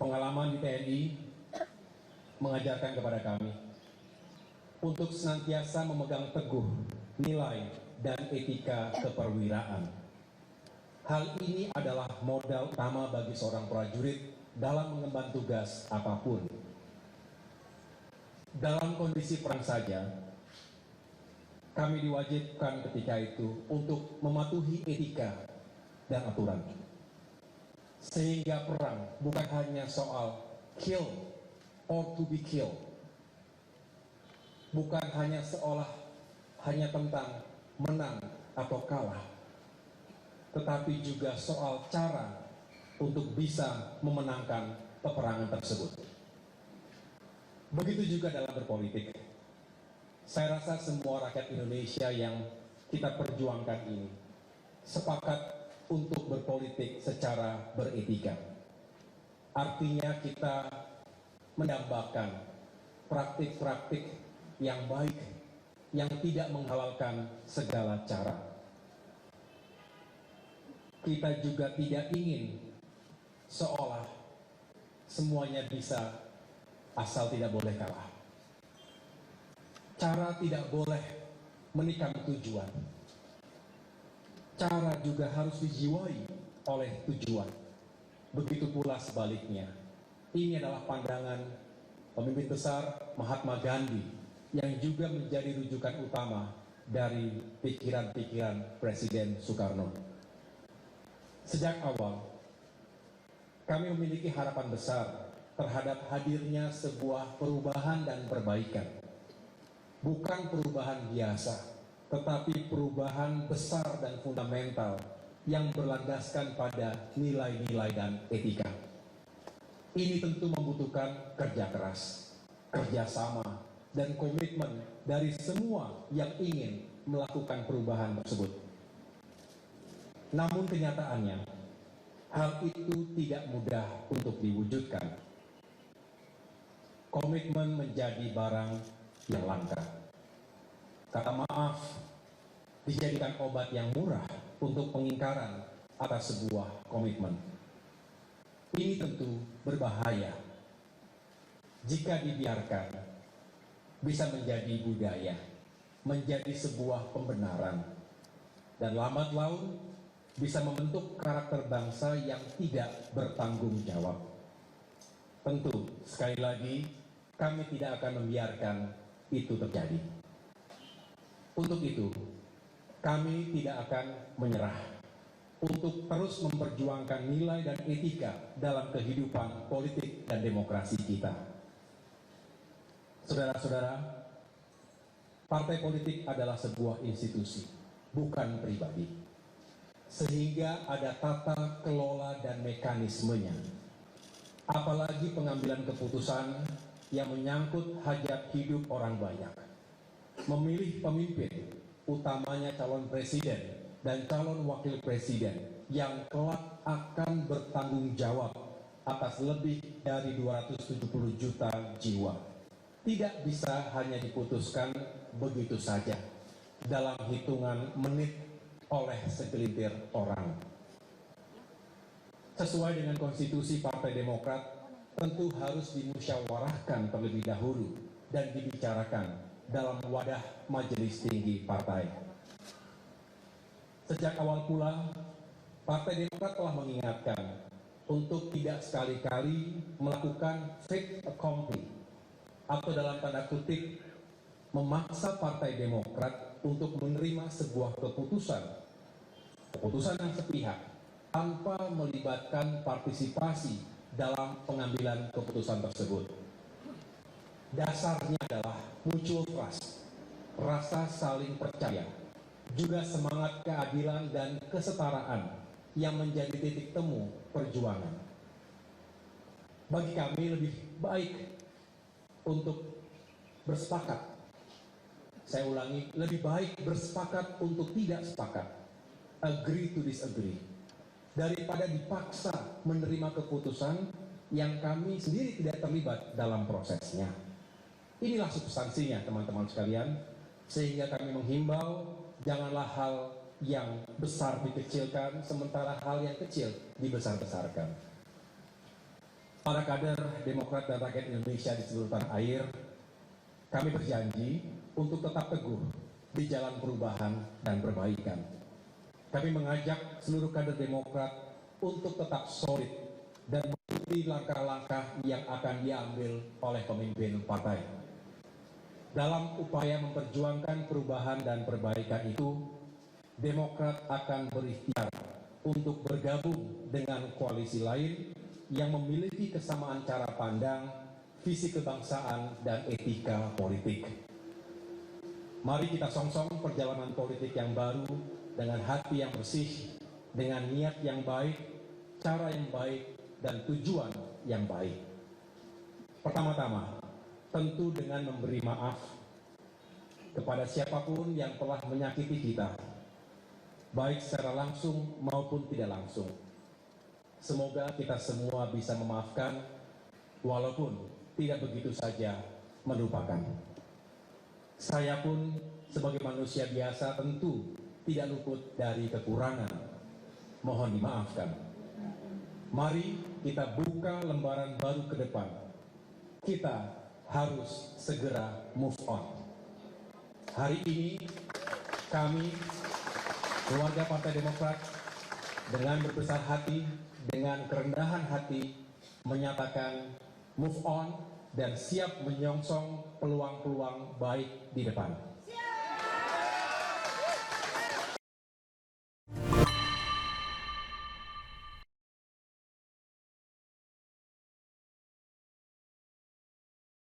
Pengalaman di TNI mengajarkan kepada kami untuk senantiasa memegang teguh nilai dan etika keperwiraan. Hal ini adalah modal utama bagi seorang prajurit dalam mengemban tugas apapun. Dalam kondisi perang saja, kami diwajibkan ketika itu untuk mematuhi etika dan aturan. Sehingga perang bukan hanya soal kill or to be killed. Bukan hanya tentang menang atau kalah, tetapi juga soal cara untuk bisa memenangkan peperangan tersebut. Begitu juga dalam berpolitik. Saya rasa semua rakyat Indonesia yang kita perjuangkan ini sepakat untuk berpolitik secara beretika. Artinya kita mendambakan praktik-praktik yang baik, yang tidak menghalalkan segala cara. Kita juga tidak ingin seolah semuanya bisa asal tidak boleh kalah. Cara tidak boleh menikam tujuan. Cara juga harus dijiwai oleh tujuan. Begitu pula sebaliknya. Ini adalah pandangan pemimpin besar Mahatma Gandhi yang juga menjadi rujukan utama dari pikiran-pikiran Presiden Soekarno. Sejak awal, kami memiliki harapan besar terhadap hadirnya sebuah perubahan dan perbaikan. Bukan perubahan biasa, tetapi perubahan besar dan fundamental yang berlandaskan pada nilai-nilai dan etika. Ini tentu membutuhkan kerja keras, kerjasama, dan komitmen dari semua yang ingin melakukan perubahan tersebut. Namun kenyataannya, hal itu tidak mudah untuk diwujudkan. Komitmen menjadi barang yang langka. Kata maaf dijadikan obat yang murah untuk pengingkaran atas sebuah komitmen. Ini tentu berbahaya. Jika dibiarkan, bisa menjadi budaya, menjadi sebuah pembenaran, dan lambat laun bisa membentuk karakter bangsa yang tidak bertanggung jawab. Tentu, sekali lagi, kami tidak akan membiarkan itu terjadi. Untuk itu, kami tidak akan menyerah untuk terus memperjuangkan nilai dan etika dalam kehidupan politik dan demokrasi kita. Saudara-saudara, partai politik adalah sebuah institusi, bukan pribadi. Sehingga ada tata kelola dan mekanismenya. Apalagi pengambilan keputusan yang menyangkut hajat hidup orang banyak. Memilih pemimpin, utamanya calon presiden dan calon wakil presiden yang kelak akan bertanggung jawab atas lebih dari 270 juta jiwa. Tidak bisa hanya diputuskan begitu saja dalam hitungan menit oleh segelintir orang. Sesuai dengan konstitusi Partai Demokrat, tentu harus dimusyawarahkan terlebih dahulu dan dibicarakan dalam wadah majelis tinggi partai. Sejak awal pula, Partai Demokrat telah mengingatkan untuk tidak sekali-kali melakukan fait accompli atau dalam tanda kutip memaksa Partai Demokrat untuk menerima sebuah keputusan yang sepihak tanpa melibatkan partisipasi dalam pengambilan keputusan tersebut. Dasarnya adalah mutual trust, rasa saling percaya, juga semangat keadilan dan kesetaraan yang menjadi titik temu perjuangan. Bagi kami lebih baik untuk bersepakat. Saya ulangi, lebih baik bersepakat untuk tidak sepakat. Agree to disagree. Daripada dipaksa menerima keputusan yang kami sendiri tidak terlibat dalam prosesnya. Inilah substansinya teman-teman sekalian. Sehingga kami menghimbau, janganlah hal yang besar dikecilkan, sementara hal yang kecil dibesar-besarkan. Para kader Demokrat dan rakyat Indonesia di seluruh tanah air, kami berjanji untuk tetap teguh di jalan perubahan dan perbaikan. Kami mengajak seluruh kader Demokrat untuk tetap solid dan mengikuti langkah-langkah yang akan diambil oleh pemimpin partai. Dalam upaya memperjuangkan perubahan dan perbaikan itu, Demokrat akan berikhtiar untuk bergabung dengan koalisi lain yang memiliki kesamaan cara pandang, visi kebangsaan, dan etika politik. Mari kita songsong perjalanan politik yang baru dengan hati yang bersih, dengan niat yang baik, cara yang baik, dan tujuan yang baik. Pertama-tama, tentu dengan memberi maaf kepada siapapun yang telah menyakiti kita, baik secara langsung maupun tidak langsung. Semoga kita semua bisa memaafkan, walaupun tidak begitu saja melupakan. Saya pun sebagai manusia biasa tentu tidak luput dari kekurangan. Mohon dimaafkan. Mari kita buka lembaran baru ke depan. Kita harus segera move on. Hari ini kami, keluarga Partai Demokrat, dengan berbesar hati, dengan kerendahan hati, menyatakan move on dan siap menyongsong peluang-peluang baik di depan.